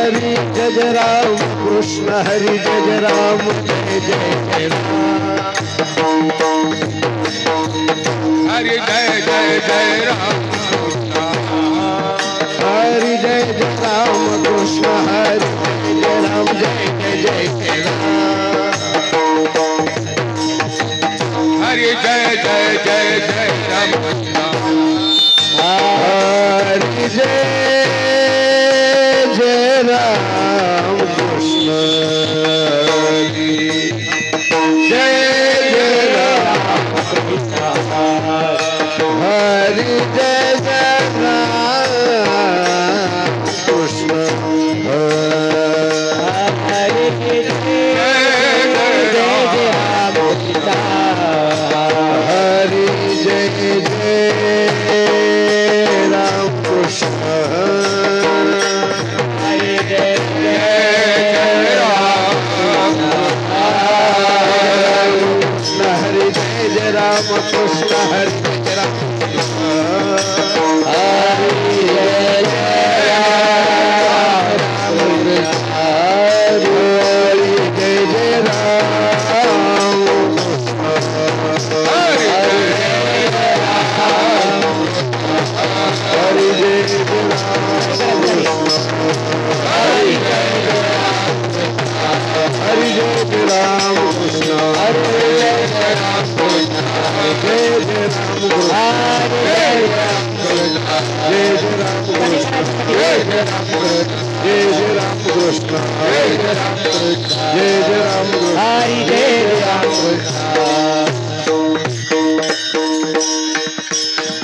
हरि जय राम कृष्ण हरि जय राम जय जय राम हरि जय जय राम हरि जय जय राम कृष्ण हरि जय राम जय जय राम हरि जय जय राम हरि जय जय राम कृष्ण हरि जय जय राम कृष्ण हरि जय जय राम कृष्ण हरि जय जय राम कृष्ण हरि जय जय राम कृष्ण हरि जय जय राम कृष्ण हरि जय जय राम कृष्ण हरि जय राम हरि जय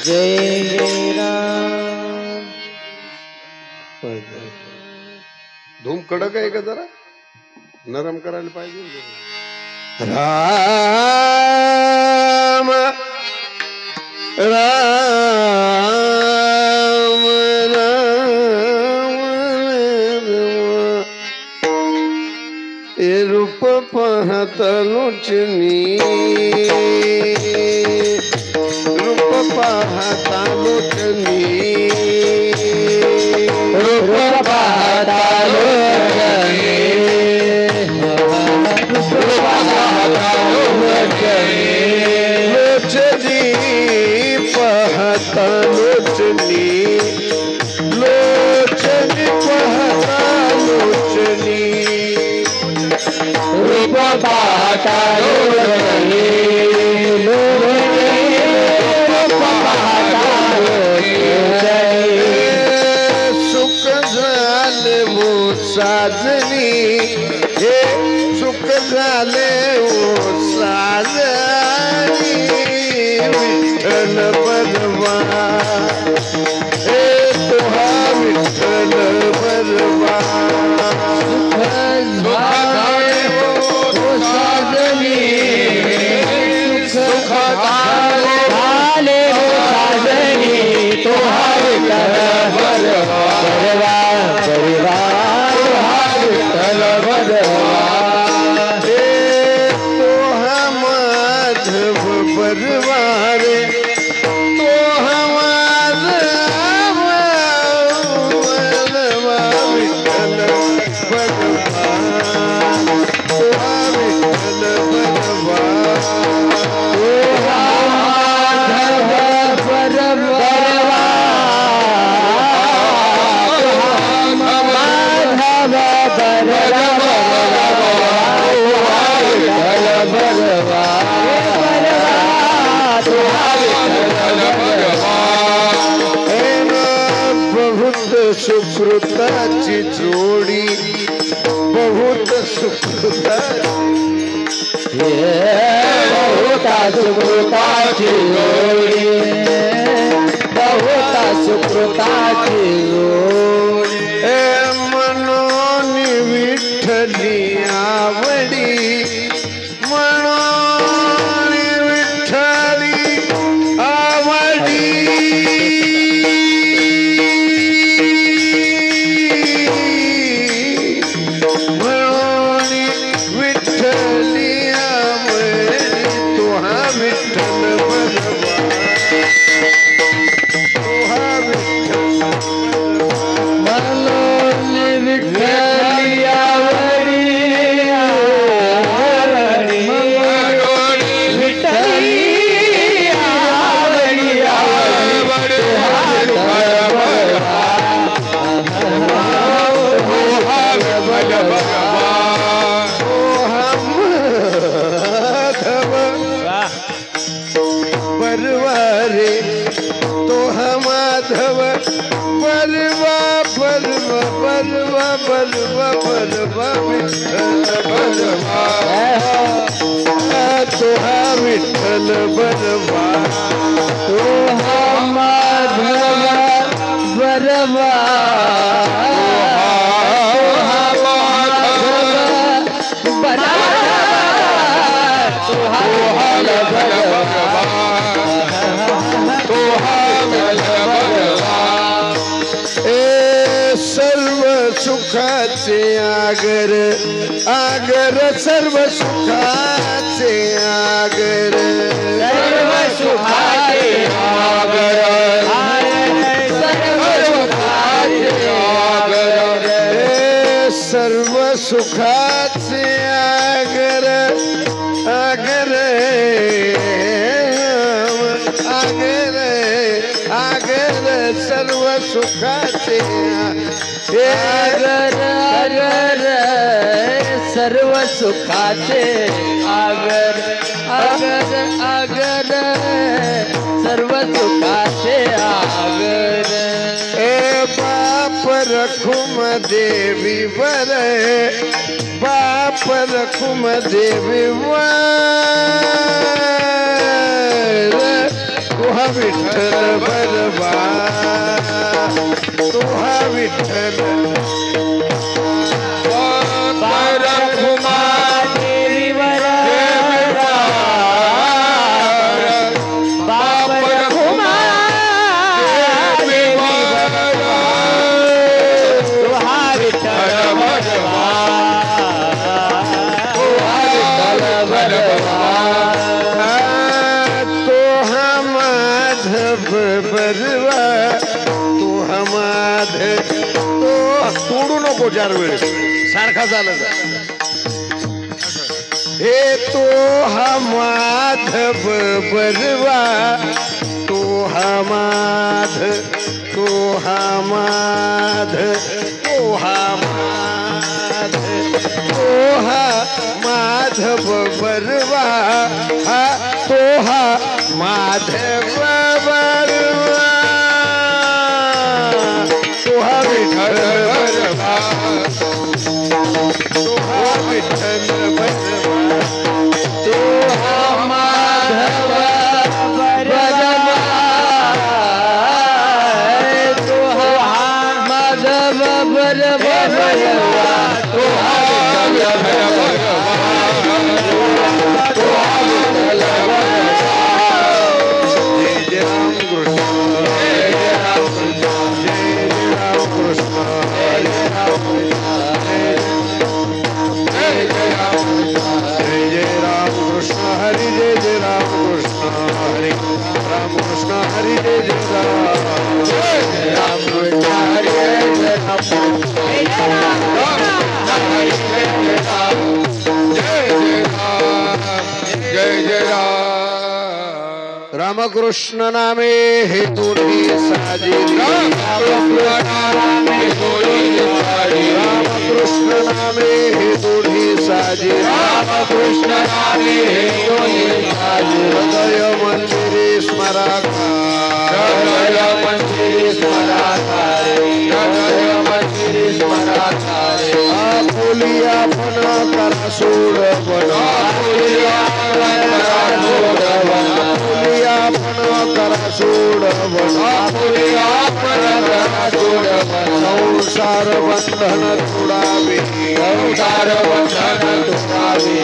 जय राम कृष्ण धूम कडक आहे का जरा नरम करायला पाहिजे राम राम ये रूप पाहता लोचनी रूप पाहता लोचनी रूप पाहता लोचनी लोचनी पाहता लोचनी लोचनी पाहता लोचनी रूप पाहता लोचनी रूप पाहता लोचनी सुख झाले वो साजनी हे सुख झाले वो साजनी विठ्ठल बलवा हे तुहा विठ्ठल बलवा सुख झाले वो साजनी तुहा विठ्ठल बलवा विठ्ठल बलवा माधव बलवारे तो हमारा बलवा विठ्ठल बलवा तो विठ्ठल बलवा माधव बलवा माधव बलवा बहुत सुकृताची जोडी बहुत सुकृताची सुकृताची जोडी बहुत सुकृताची जोडी म्हणून विठ्ठली आवडी म्हणून विठ्ठली आवडी विठ्ठल बोलवा बलवा विठ्ठल बलवा तोहा विठ्ठल बलवा तोहा माधव बलवा सुखाचे आगर आगर सर्व सुखाचे आगर सर्व सुखाचे आगर सर्व सुखाचे आगर आगर आगर आगर सर्व सुखाचे आगर आगर सर्व सुखाचे आगर आगर आगर सर्व सुखाचे आगर बाप रखुम देवी वर बाप रखुम देवी वर तुहा विठ्ठल बलवा तुहा विठ्ठल तोडू नको 4 वेळेस सारखा झाला हे तो हा माधव बलवा तो हा माध तो हा माध तो हा माध तो हा माधव बलवा हा तो हा माधव बलवा तुहा विठ्ठल बलवा तुहा विठ्ठल बलवा तुहा माधव बलवा तुहा माधव बलवा तुहा विठ्ठल बलवा तुहा विठ्ठल बलवा जय राम कृष्ण हरि जय जय राम कृष्ण हरि राम कृष्ण हरि जय जय राम कृष्ण हरि जय जय जय रामकृष्ण नामे हे तोडी साजिरी रामकृष्ण नामे हे तोडी साजिरी रामकृष्ण नामे हे तोडी साजिरी हृदय मंदिरे स्मराका हृदय मंदिरे स्मराका हृदय मंदिरे स्मराका आपुली आपण करा सोड बना आपुली आपण करा सोड बना संसार बंधन तुडावे संसार बंधन तुडावे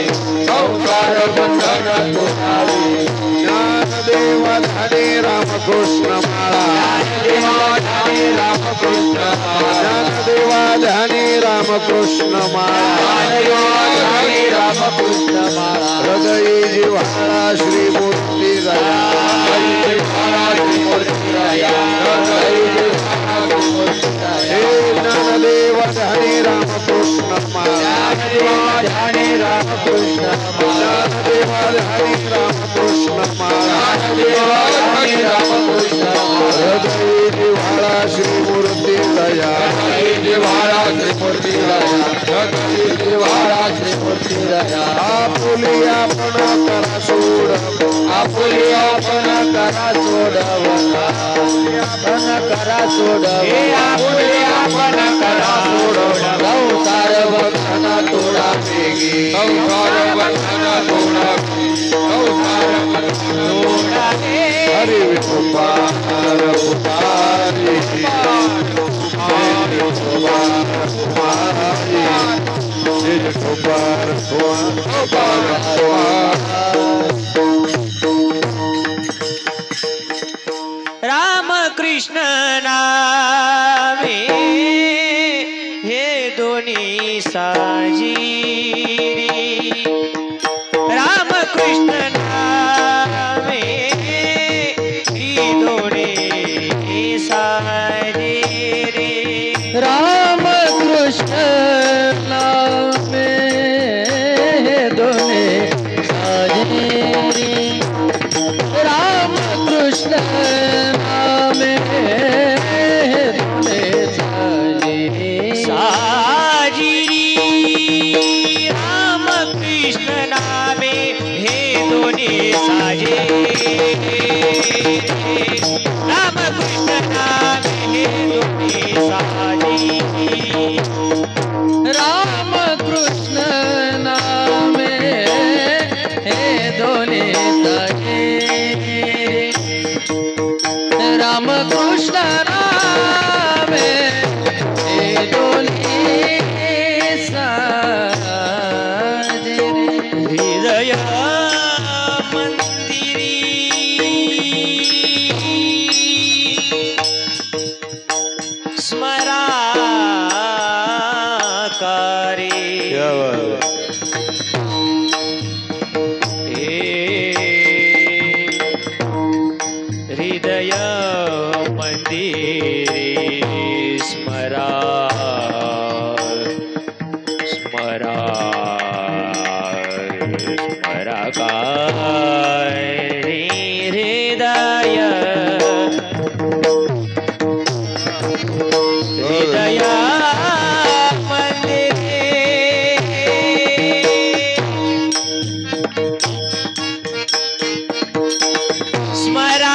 संसार बंधन तुडावे ज्ञानदेव धने रामकृष्ण माळा ज्ञानदेव धने रामकृष्ण माळा हृदय जिव्हाळा श्रीमूर्ती हे ज्ञानदेव धने रामकृष्ण माळा ज्ञानदेव धने रामकृष्ण माळा हृदय जिव्हाळा श्रीमूर्ती दया जिव्हाळा श्रीमूर्ती दया जिव्हाळा श्रीमूर्ती आपुली आपण करा सोड आपुली आपण करा सोडवला आपण करा सोड हे आपुली आपण करा सोडवला संसार बंधन तोडा वेगी संसार बंधन तोडा संसार बंधन तोडा हरि विठोबा पुकारी हरि विठोबा पुकारी राम कृष्ण नामे हे दोन्ही साजिरी राम कृष्ण नामे ही दोन्ही साजिरी राम कृष्ण नामे दोने साजिरी राम कृष्ण नामे दोने साजिरी राम कृष्ण नामे हे दोन्ही साजिरी राम कृष्ण नामे हे दोन्ही साजिरी राम कृष्ण नामे हे दोने साजिरी राम कृष्ण नामे हे दोने साजिरी हृदय मंदिरी स्मरा करे हृदय मंदिरे स्मरा स्मरा स्मरा करे हृदय हृदय स्मरा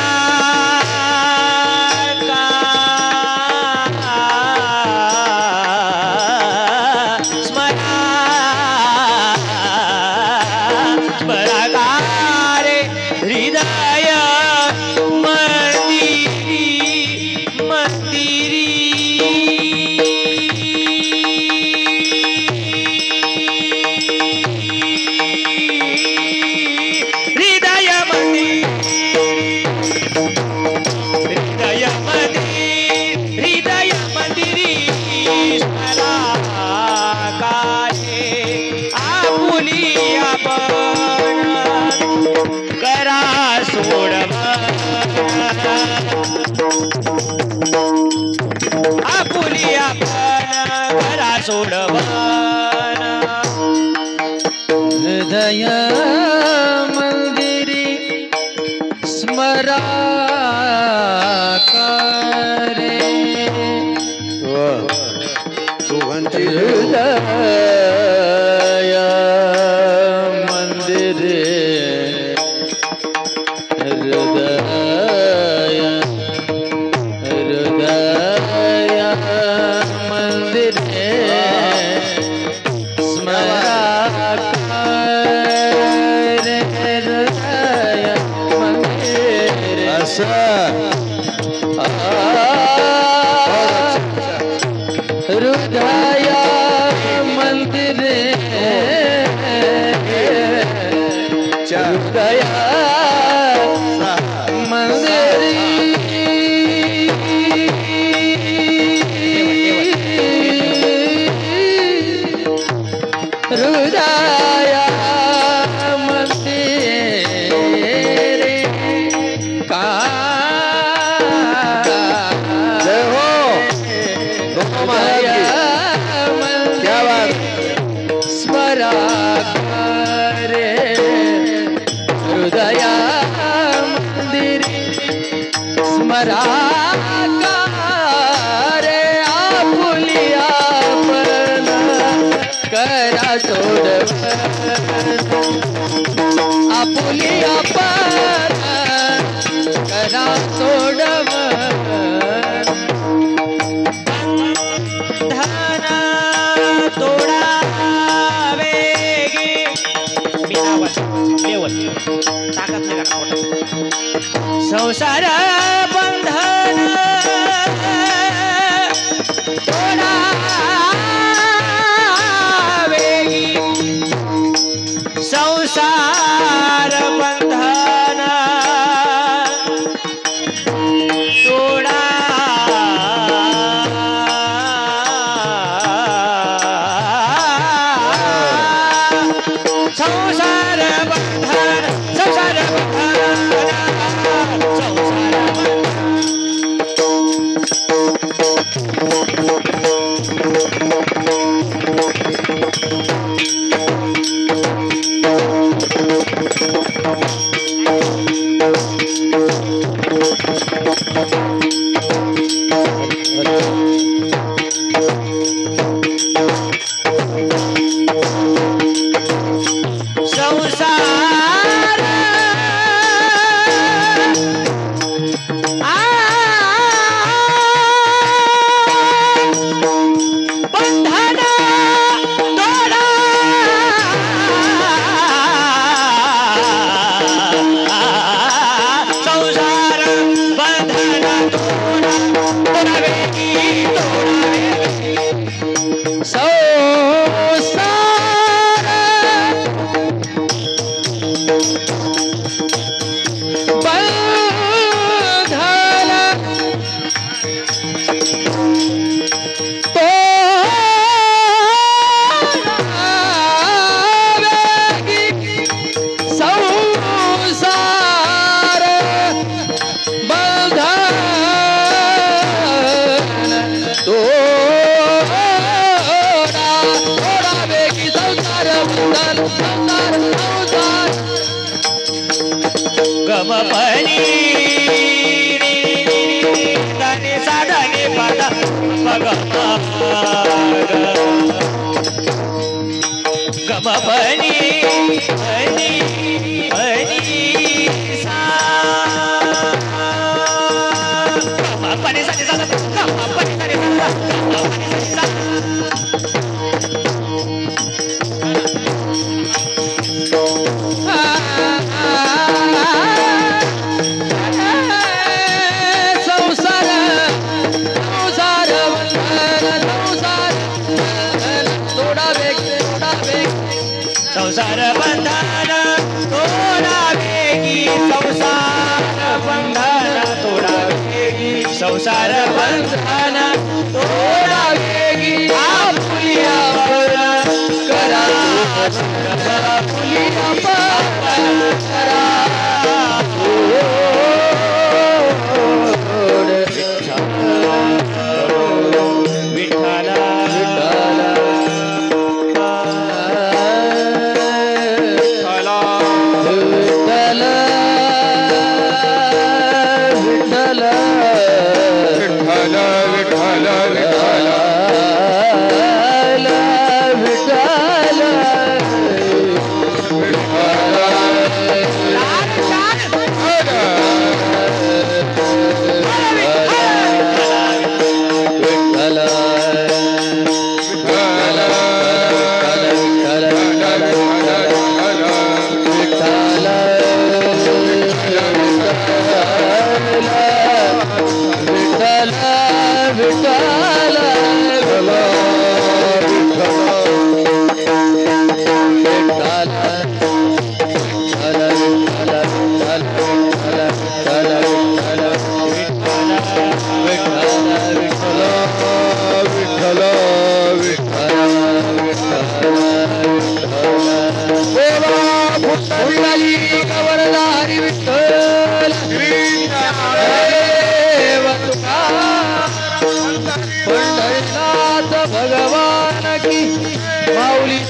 स्मराकारे हृदय मंदिरी हृदय मंदिरी स्मरा काये आपुली आपण करा सोडवला आपुली आपण करा सोडवला हृदय मंदिरी स्मरा करे दोघांची हृदय मंदिरे हृदय हृदय मंदिरे स्मरा करे हृदय मंदिरे हृदय मंदिरे हृदय मंदिरी हृदय मंदिरे का जय हो क्या बात स्मरा करे हृदय मंदिरी स्मरा करे आपुली आपण करा सोडव आपुली आपण करा सोडव धन तोडावे गे लेवल ताकद नाही का संसार बंधन तोडावे गे संसार बंधन तोडा संसार बंधन संसार बंधन संसार संसार बंधन तोडा संसार बंधन तोडा तोडावे संसार बंधन तोडावेगी संसार बंधन तोडावेगी संसार बंधन संसार संसार गमपनी दाने साधाने पादा गमपनी हनी हनी सा गमपनी साधे साधा गमपनी साधे साधा गमपनी साधे संसार संसार बंधन संसार तोडावे संसार बंधन तोडावेगी संसार बंधन तोडावेगी संसार बंधन तोडावेगी आपुली आपण करा आपुली आपण करा विठ्ठला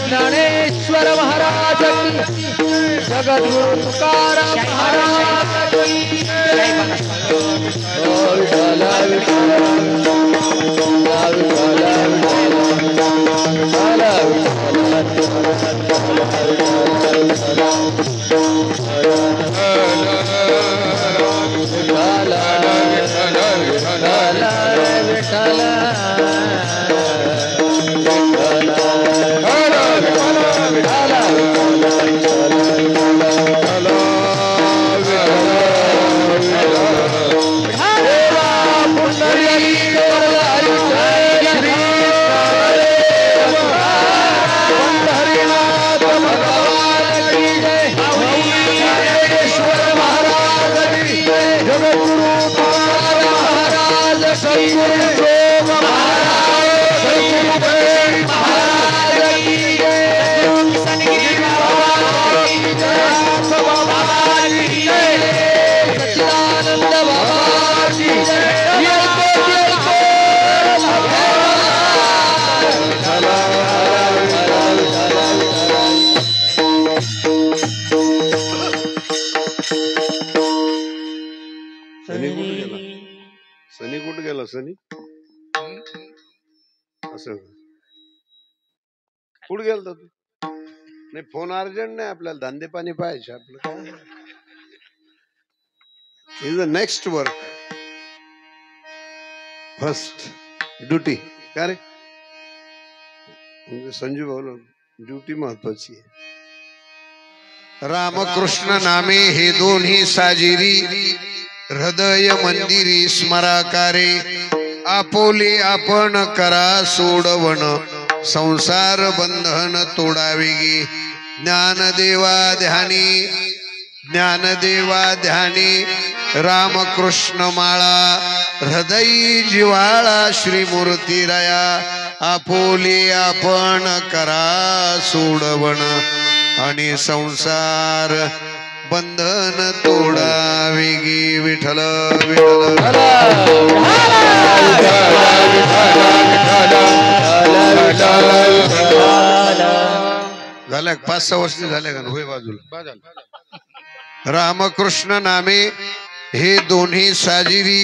ज्ञानेश्वर महाराज की, जगद्गुरु तुकाराम महाराज की जय। विठ्ठल विठ्ठल विठ्ठल विठ्ठल विठ्ठल विठ्ठल सनी कुठे गेला सनी असं कुठे गेलता तू नाही फोन अर्जंट नाही आपल्याला धंदे पाणी पाहिजे आपलं काय is the next work first duty का रे म्हणजे संजू भाऊ ड्युटी महत्वाची आहे रामकृष्ण नामे हे दोन्ही साजिरी हृदय मंदिरी स्मराकारे आपोले आपण करा सोडवण संसार बंधन तोडावे गे ज्ञानदेवा ध्यानी रामकृष्ण माळा हृदय जिवाळा श्रीमूर्ती राया आपोले आपण करा सोडवण आणि संसार बंधन तोडावे गे विठ्ठल विठ्ठल झाल्या 5-6 वर्ष झाले का होय बाजूला रामकृष्ण नामे हे दोन्ही साजिरी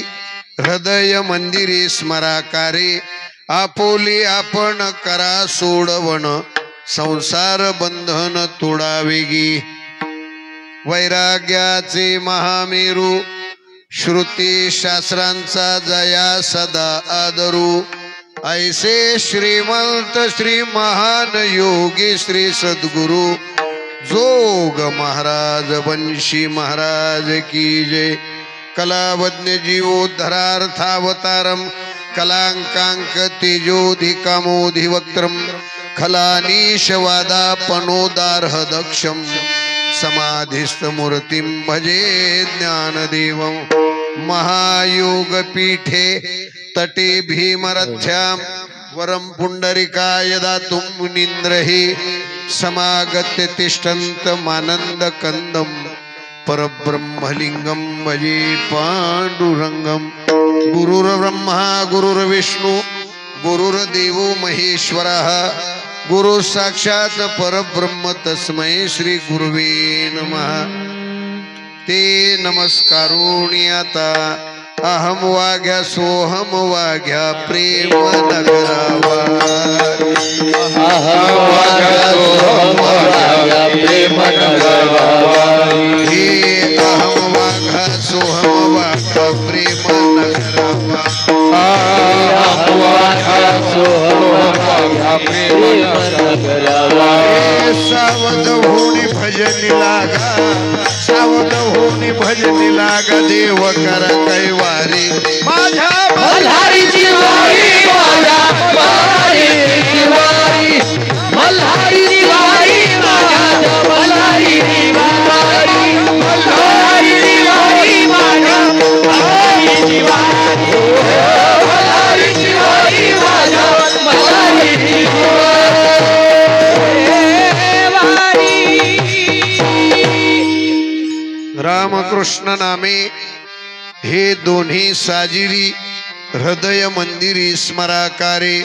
हृदय मंदिरी स्मराकारे आपोले आपण करा सोडवण संसार बंधन तोडावे गे वैराग्याचे महामेरू श्रुती शास्त्रांचा जया सदा आदरू ऐसे श्रीमंत श्री महान योगी श्री सद्गुरु जोग महाराज वंशी महाराज की जय कलावज्ञ जीवोद्धरार्थावतारम कलांकांक तेजोधिकामोधिवक्त्रम खलानीशवादापनोदार्ह दक्षम समाधिस्थ मूर्तिं भजे ज्ञानदेवं महायोग पीठे तटे भीमरथ्यां वरं पुंडरिकाय दातुं मुनीन्द्रहि समागत्य तिष्ठन्तमानन्द कंदं परब्रह्मलिंगं भजे पांडुरंगं गुरुर्ब्रह्मा गुरुर्विष्णु गुरुर्देवो महेश्वरः गुरु साक्षात परब्रह्म तस्मै श्री गुरुवे नमः ते नमस्कारोणी आता अहम वाघ्या सोहम वाघ्या प्रेम नगरावा हे अहम वाघा सोहम वाघा प्रेम नगरावा सावध होणी भजनी लागा सावध होणी भजनी लागा देव कर कैवारी माझ्या मल्हारीची वारी माझ्या मल्हारीची वारी मल्हारीची वारी माझ्या मल्हारीची वारी मल्हारीची वारी माझ्या मल्हारीची वारी मल्हारीची वारी माझ्या मल्हारीची रामकृष्ण नामे हे दोन्ही साजिरी हृदय मंदिरी स्मराकारे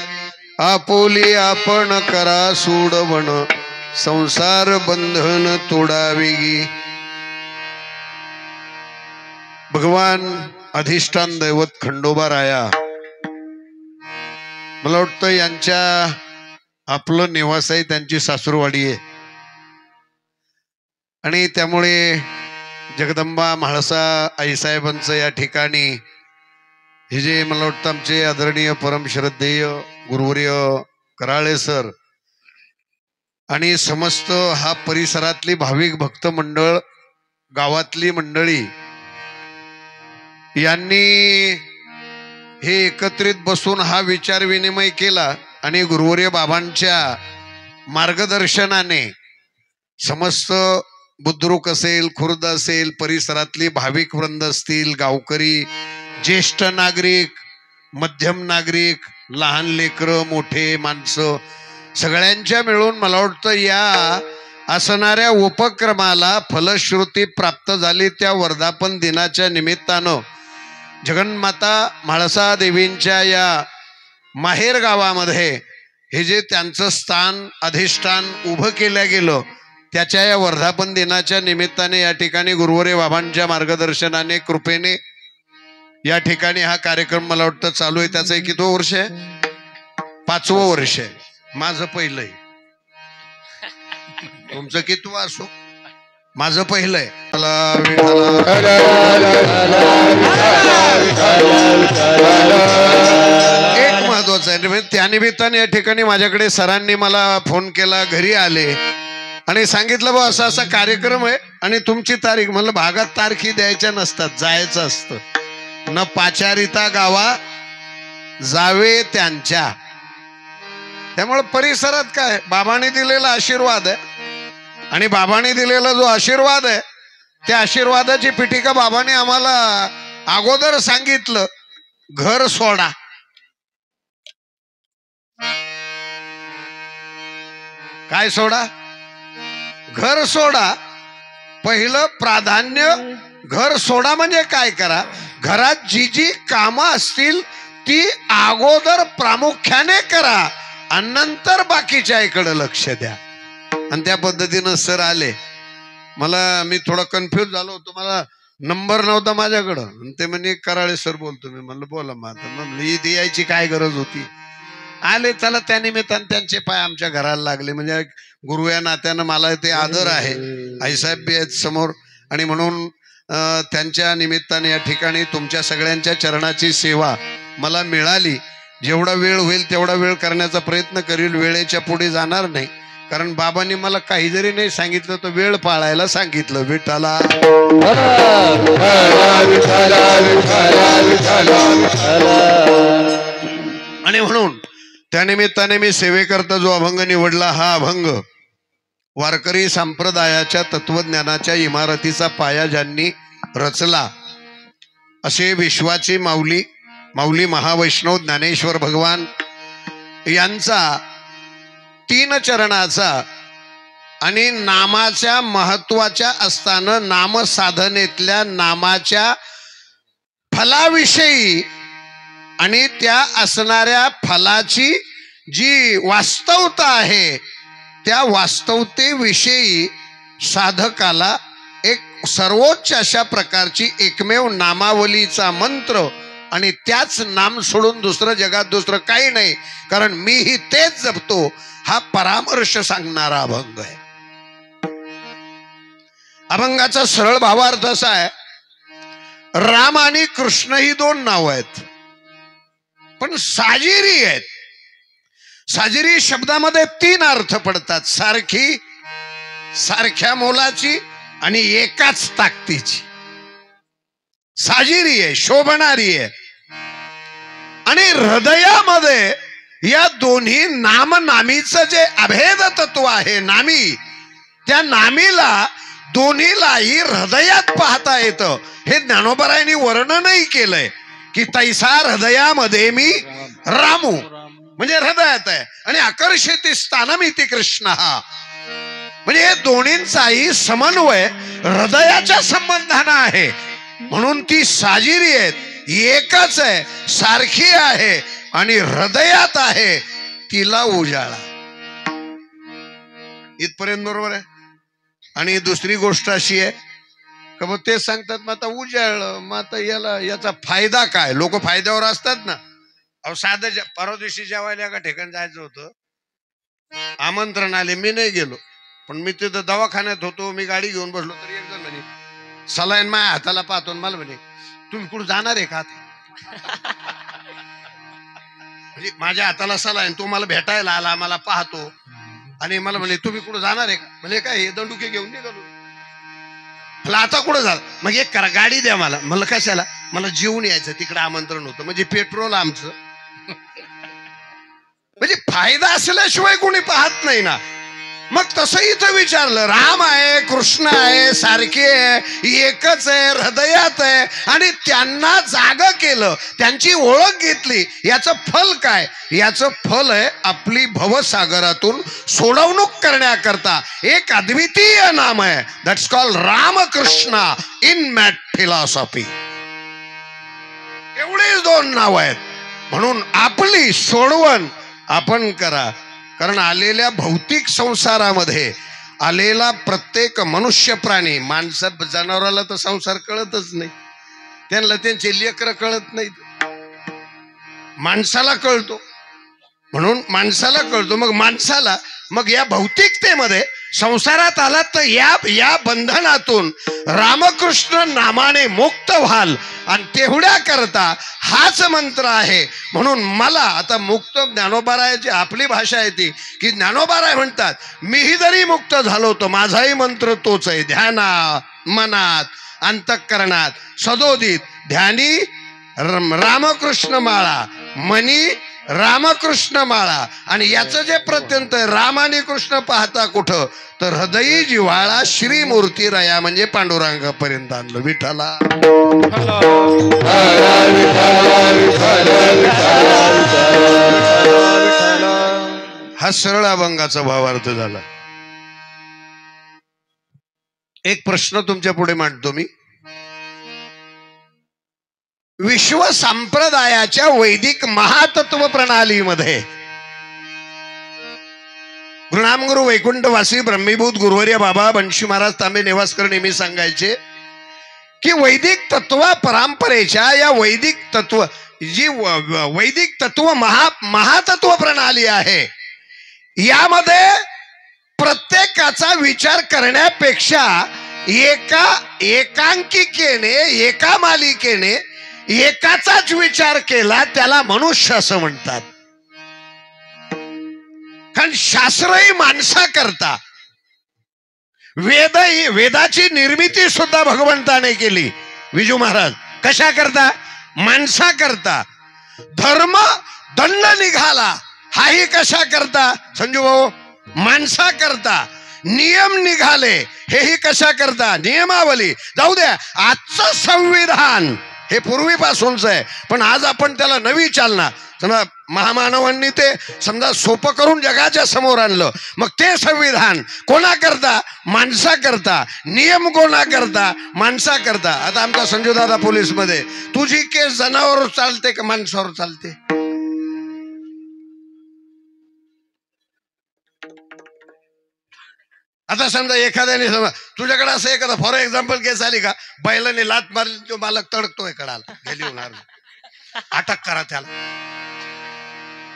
आपोले आपण करा सोडवण संसार बंधन तोडावे गे भगवान अधिष्ठान दैवत खंडोबा राया मला वाटतं यांच्या आपलं निवास आहे त्यांची सासूरवाडी आहे आणि त्यामुळे जगदंबा म्हाळसा आईसाहेबांचं या ठिकाणी हे जे मला वाटतं आमचे आदरणीय परमश्रद्धेय गुरुवर्य कराळे सर आणि समस्त हा परिसरातली भाविक भक्त मंडळ गावातली मंडळी यांनी हे एकत्रित बसून हा विचार विनिमय केला आणि गुरुवर्य बाबांच्या मार्गदर्शनाने समस्त बुद्रुक असेल खुर्द असेल परिसरातली भाविक वृंद असतील गावकरी ज्येष्ठ नागरिक मध्यम नागरिक, लहान लेकरं, मोठे माणसं सगळ्यांच्या मिळून मला वाटतं या असणाऱ्या उपक्रमाला फलश्रुती प्राप्त झाली. त्या वर्धापन दिनाच्या निमित्तानं जगन्माता म्हाळसा देवींच्या या माहेर गावामध्ये हे जे त्यांचं स्थान अधिष्ठान उभं केलं गेलं, त्याच्या या वर्धापन दिनाच्या निमित्ताने या ठिकाणी गुरुवरे बाबांच्या मार्गदर्शनाने कृपेने या ठिकाणी हा कार्यक्रम मला वाटतं चालू आहे. त्याचं एक कितवं वर्ष आहे? 5वं वर्ष आहे. माझं पहिलं आहे. तुमचं कितवं असो, माझं पहिलं आहे. एक महत्वाचं आहे, त्या निमित्ताने या ठिकाणी माझ्याकडे सरांनी मला फोन केला, घरी आले आणि सांगितलं बा असा असा कार्यक्रम आहे आणि तुमची तारीख. म्हणलं भागात तारखी द्यायच्या नसतात, जायचं असतं. न पाचारिता गावा जावे त्यांच्या. त्यामुळे परिसरात काय बाबांनी दिलेला आशीर्वाद आहे आणि बाबांनी दिलेला जो आशीर्वाद आहे त्या आशीर्वादाची पिटिका बाबांनी आम्हाला अगोदर सांगितलं, घर सोडा. काय सोडा? घर सोडा. पहिलं प्राधान्य घर सोडा म्हणजे काय करा, घरात जी जी कामं असतील ती अगोदर प्रामुख्याने करा आणि नंतर बाकीच्या इकडे लक्ष द्या. आणि त्या पद्धतीनं सर आले. मी थोडा कन्फ्युज झालो होतो, मला नंबर नव्हता माझ्याकडं. ते म्हणे कराळे सर बोलतो मी. म्हणलं बोला मग. म्हणलं इथे यायची काय गरज होती. आले, चला त्या निमित्तानं त्यांचे पाय आमच्या घराला लागले. म्हणजे गुरु या नात्यानं मला ते आदर आहे. आईसाहेब बी आहेत समोर आणि म्हणून त्यांच्या निमित्ताने या ठिकाणी तुमच्या सगळ्यांच्या चरणाची सेवा मला मिळाली. जेवढा वेळ होईल तेवढा वेळ करण्याचा प्रयत्न करील. वेळेच्या पुढे जाणार नाही, कारण बाबांनी मला काही जरी नाही सांगितलं तर वेळ पाळायला सांगितलं. विठ्ठला आणि म्हणून त्या निमित्ताने मी सेवेकरता जो अभंग निवडला, हा अभंग वारकरी संप्रदायाच्या तत्वज्ञानाच्या इमारतीचा पाया ज्यांनी रचला असे विश्वाची माऊली महावैष्णव ज्ञानेश्वर भगवान यांचा 3 चरणाचा आणि नामाच्या महत्वाच्या असताना नामसाधनेतल्या नामाच्या फलाविषयी आणि त्या असणाऱ्या फलाची जी वास्तवता आहे त्या वास्तवतेविषयी साधकाला एक सर्वोच्च अशा प्रकारची एकमेव नामावलीचा मंत्र आणि त्याच नाम सोडून दुसरं जगात दुसरं काही नाही, कारण मीही तेच जपतो, हा परामर्श सांगणारा अभंग आहे. अभंगाचा सरळ भावार्थ असा आहे, राम आणि कृष्ण ही 2 नावं आहेत पण साजिरी आहेत. साजिरी शब्दामध्ये 3 अर्थ पडतात, सारखी, सारख्या मोलाची आणि एकाच ताकदीची. साजिरी आहे, शोभणारी आहे. आणि हृदयामध्ये या दोन्ही नामनामीचं जे अभेद तत्व आहे, नामी, त्या नामीला दोन्हीलाही हृदयात पाहता येतं. हे ज्ञानोबरायांनी वर्णनही केलंय की तैसा हृदयामध्ये मी रामू, म्हणजे हृदयात आहे. आणि आकर्षित स्थानमिती कृष्ण, हा म्हणजे हे दोन्हींचाही समन्वय हृदयाच्या संबंधानं आहे. म्हणून ती साजिरी आहेत, एकच आहे, सारखी आहे आणि हृदयात आहे, तिला उजाळा. इथपर्यंत बरोबर आहे. आणि दुसरी गोष्ट अशी आहे का मग ते सांगतात मग आता उजाळलं, मग आता याचा फायदा काय? लोक फायद्यावर असतात ना. अहो साधं परवा दिवशी जेवायला एका ठिकाणी जायचं होतं, आमंत्रण आले, मी नाही गेलो. पण मी तिथं दवाखान्यात होतो, मी गाडी घेऊन बसलो तरी एक जण म्हणे सलाईन माझ्या हाताला पाहतो, मला म्हणे तुम्ही कुठं जाणार आहे का? म्हणजे माझ्या हाताला सलाईन, तो मला भेटायला आला, मला पाहतो आणि मला म्हणे तुम्ही कुठं जाणार आहे का? म्हणजे काय हे दंडुके घेऊन निघालो. मला आता कुठं झालं? मग एक करा, गाडी द्या मला. म्हणलं कशाला? मला जेवून यायचं, तिकडे आमंत्रण होतं, म्हणजे पेट्रोल आमचं. म्हणजे फायदा असल्याशिवाय कोणी पाहत नाही ना. मग तसं इथं विचारलं, राम आहे, कृष्ण आहे, सारखे आहे, एकच आहे, हृदयात आहे, आणि त्यांना जागं केलं, त्यांची ओळख घेतली. याचं फल काय? याचं फल आहे आपली भवसागरातून सोडवणूक करण्याकरता एक अद्वितीय नाम आहे, that's called Ramakrishna in Math philosophy. एवढीच 2 नाव आहेत. म्हणून आपली सोडवण आपण करा. कारण आलेल्या भौतिक संसारामध्ये आलेला प्रत्येक मनुष्य प्राणी, माणसं जनावराला तर संसार कळतच नाही, त्यांना त्यांचे लेकरं कळत नाहीत, माणसाला कळतो. म्हणून माणसाला कळतो. मग या भौतिकतेमध्ये संसारात आला तर या बंधनातून रामकृष्ण नामाने मुक्त व्हाल, आणि तेवढ्या करता हाच मंत्र आहे. म्हणून मला आता मुक्त ज्ञानोबारायाची आपली भाषा आहे ती, की ज्ञानोबाराय म्हणतात, मीही जरी मुक्त झालो तर माझाही मंत्र तोच आहे. ध्यानात, मनात, अंतःकरणात सदोदित ध्यानी रामकृष्ण माळा, मनी रामकृष्ण माळा. आणि याचं जे प्रत्यंत राम आणि कृष्ण पाहता कुठं, तर हृदयी जिव्हाळा श्रीमूर्ती रया म्हणजे पांडुरंगापर्यंत आणलं. विठ्ठला हा सरळ अभंगाचा भावार्थ झाला. एक प्रश्न तुमच्या पुढे मांडतो मी. विश्व संप्रदायाच्या वैदिक महातत्व प्रणालीमध्ये गुरुनामगुरु वैकुंठवासी ब्रह्मीभूत गुरुवर्य बाबा बंशी महाराज तांबे नेवासकर नेहमी सांगायचे की वैदिक तत्व परंपरेच्या या वैदिक तत्व महातत्व प्रणाली आहे, यामध्ये प्रत्येकाचा विचार करण्यापेक्षा एकांकिकेने, एका मालिकेने एकाचाच विचार केला त्याला मनुष्य असं म्हणतात. कारण शास्त्रही माणसा करता, वेदाची निर्मिती सुद्धा भगवंताने केली. विजू महाराज कशा करता? माणसा करता. धर्म दंड निघाला हाही कशा करता? संजू भाऊ, माणसा करता. नियम निघाले हेही कशा करता? नियमावली. जाऊ द्या, आजचं संविधान हे पूर्वीपासूनच आहे, पण आज आपण त्याला नवी चालना, समजा महामानवांनी ते समजा सोपं करून जगाच्या समोर आणलं. मग ते संविधान कोणा करता? माणसा करता. नियम कोणा करता? माणसा करता. आता आमचा संजू दादा पोलीस मध्ये, तुझी केस जनावर चालते का माणसावर चालते? आता समजा एखाद्याने समजा तुझ्याकडे असं एखादा फॉर एक्झाम्पल केस आली का, बैलाने लात मारली, तो मालक तडकतोय कडाला, गेली होणार, अटक करा त्याला.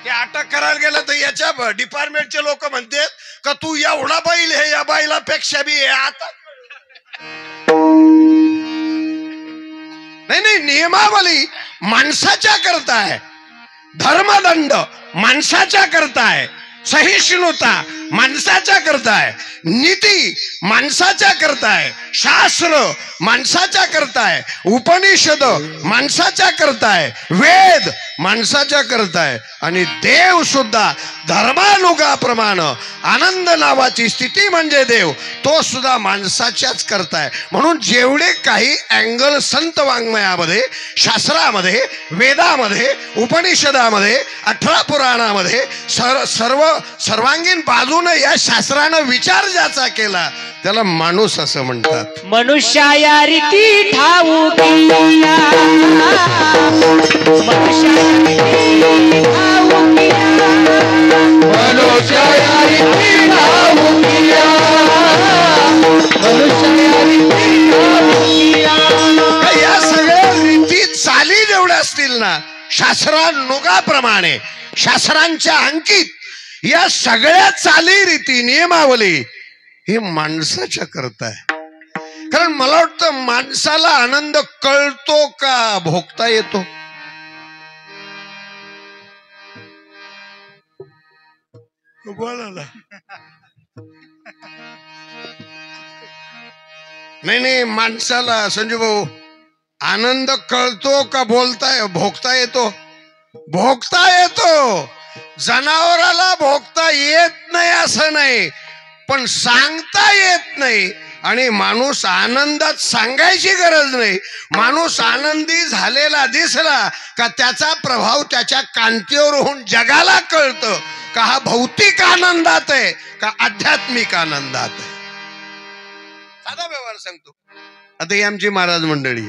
ते अटक करायला गेलं तर याच्या डिपार्टमेंटचे लोक म्हणतात का तू एवढा बैल हे या बैलापेक्षा बी हे. आता नाही, नियमावली माणसाच्या करताय, धर्मदंड माणसाच्या करताय, सहिष्णुता माणसाच्या करताय, नीती माणसाच्या करताय, शास्त्र माणसाच्या करताय, उपनिषद माणसाच्या करताय, वेद माणसाच्या करताय, आणि देव सुद्धा धर्मानुगाप्रमाणे आनंद नावाची स्थिती म्हणजे देव, तो सुद्धा माणसाच्याच करताय. म्हणून जेवढे काही अँगल संत वाङ्मयामध्ये, शास्त्रामध्ये, वेदामध्ये, उपनिषदामध्ये, 18 पुराणामध्ये सर्वांगीण बाजूने या शास्त्रानं विचार ज्याचा केला त्याला माणूस असं म्हणतात. मनुष्या या रीती ठाऊकी, मनुष्या या रीती ठाऊकी, मनुष्या या रीती ठाऊकी, मनुष्या या रीती ठाऊकी. या सगळ्या रीती चाली जेवढ्या असतील ना, शास्त्रानुगाप्रमाणे, शास्त्रांच्या अंकित या सगळ्या चाली रीती नियमावली हे माणसाच्या करताय. कारण मला वाटतं माणसाला आनंद कळतो का भोगता येतो? नाही, माणसाला संजू भाऊ आनंद कळतो का भोगता येतो? भोगता येतो. जनावराला भोगता येत नाही असं नाही, पण सांगता येत नाही. आणि माणूस आनंदात सांगायची गरज नाही. माणूस आनंदी झालेला दिसला का त्याचा प्रभाव त्याच्या कांतीवर होऊन जगाला कळतं का हा भौतिक आनंदात आहे का आध्यात्मिक आनंदात आहे. साधा व्यवहार सांगतो. आता ही आमची महाराज मंडळी,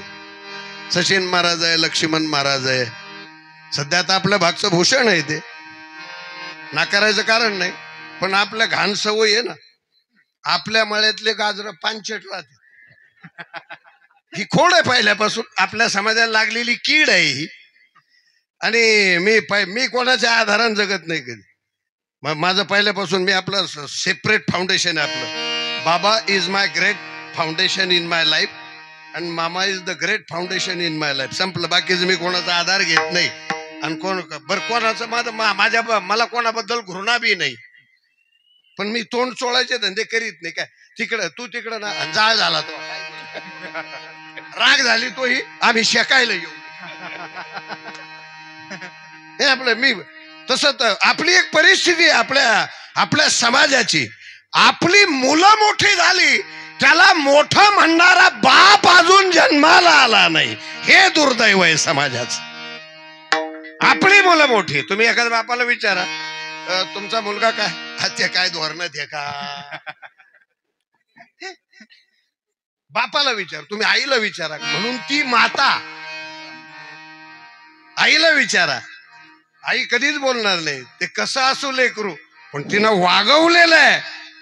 सचिन महाराज आहे, लक्ष्मण महाराज आहे. सध्या आता आपल्या भागचं भूषण आहे, ते नाकारायचं कारण नाही. पण आपल्या घाण सवय आहे ना, आपल्या मळ्यातले गाजर पानचट राहते. ही खोड आहे पहिल्यापासून, आपल्या समाजाला लागलेली कीड आहे ही. आणि मी कोणाच्या आधारानं जगत नाही कधी. माझं पहिल्यापासून मी आपलं सेपरेट फाउंडेशन आहे. आपलं बाबा is my great foundation in my life and मामा is the great foundation in my life. संपलं. बाकीचं मी कोणाचा आधार घेत नाही. आणि कोणाचं मला कोणाबद्दल घृणा बी नाही. पण मी तोंड चोळायचे धंदे करीत नाही. काय तिकडं तू तिकडं ना, जाळ झाला तो, राग झाली तोही आम्ही शेकायला येऊ. हे आपलं मी तसं तर आपली एक परिस्थिती आपल्या समाजाची. आपली मुलं मोठी झाली, त्याला मोठं म्हणणारा बाप अजून जन्माला आला नाही. हे दुर्दैव आहे समाजाचं. आपली मुलं मोठी. तुम्ही एखाद्या बापाला विचारा, तुमचा मुलगा काय ते काय धोरणात आहे का? बापाला विचार, तुम्ही आईला विचारा. म्हणून ती माता, आईला विचारा. आई कधीच बोलणार नाही ते कसं असू लेकरू, पण तिनं वागवलेलं आहे.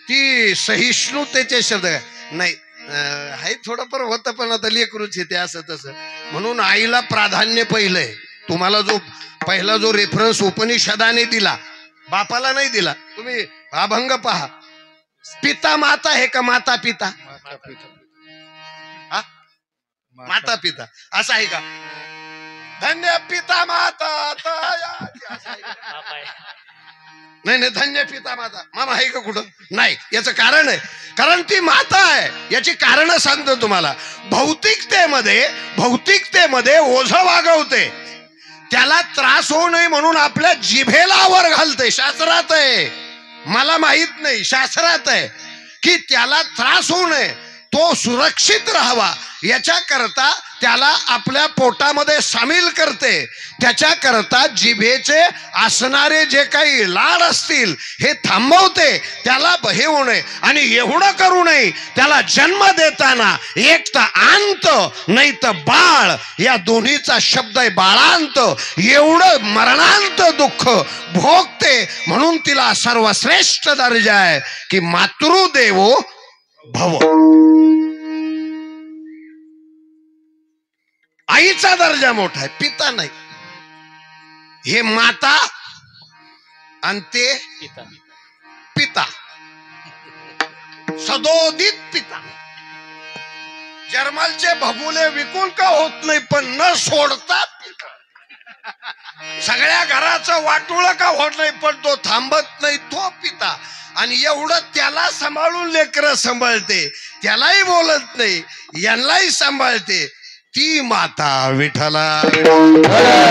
ती सहिष्णुतेचे शब्द नाही आहे. थोडंफार होतं पण आता लेकरूच येते असं तसं. म्हणून आईला प्राधान्य पहिलंय. तुम्हाला पहिला जो रेफरन्स उपनिषदाने दिला, बापाला नाही दिला. तुम्ही अभंग पहा. पिता माता आहे का माता पिता? माता पिता असं आहे का? धन्य पिता माता नाही, धन्य पिता माता मामा आहे का कुठं? नाही. याचं कारण आहे, कारण ती माता आहे. याची कारण सांगतो तुम्हाला. भौतिकतेमध्ये ओझं वागवते, त्याला त्रास होऊ नये म्हणून आपल्या जिभेला वर घालते. शास्त्रात आहे, मला माहित नाही, शास्त्रात आहे की त्याला त्रास होऊ नये, तो सुरक्षित राहावा याच्या करता त्याला आपल्या पोटामध्ये सामील करते. त्याच्या करता जिभेचे असणारे जे काही लाड असतील हे थांबवते, त्याला हे होऊ नये. आणि एवढं करू नये, त्याला जन्म देताना एक तर अंत नाही तर बाळ, या दोन्हीचा शब्द आहे बाळांत. एवढं मरणांत दुःख भोगते. म्हणून तिला सर्वश्रेष्ठ दर्जा आहे की मातृदेवो भव. आईचा दर्जा मोठा आहे, पिता नाही. हे माता आणि ते पिता, सदोदित पिता. जर्मलचे भबुले विकून का होत नाही, पण न सोडता पिता. सगळ्या घराचं वाटोळं का होत नाही, पण तो थांबत नाही, तो पिता. आणि एवढं त्याला सांभाळून लेकरं सांभाळते, त्यालाही बोलत नाही, यांनाही सांभाळते, ती माता विठ्ठला. विठ्ठला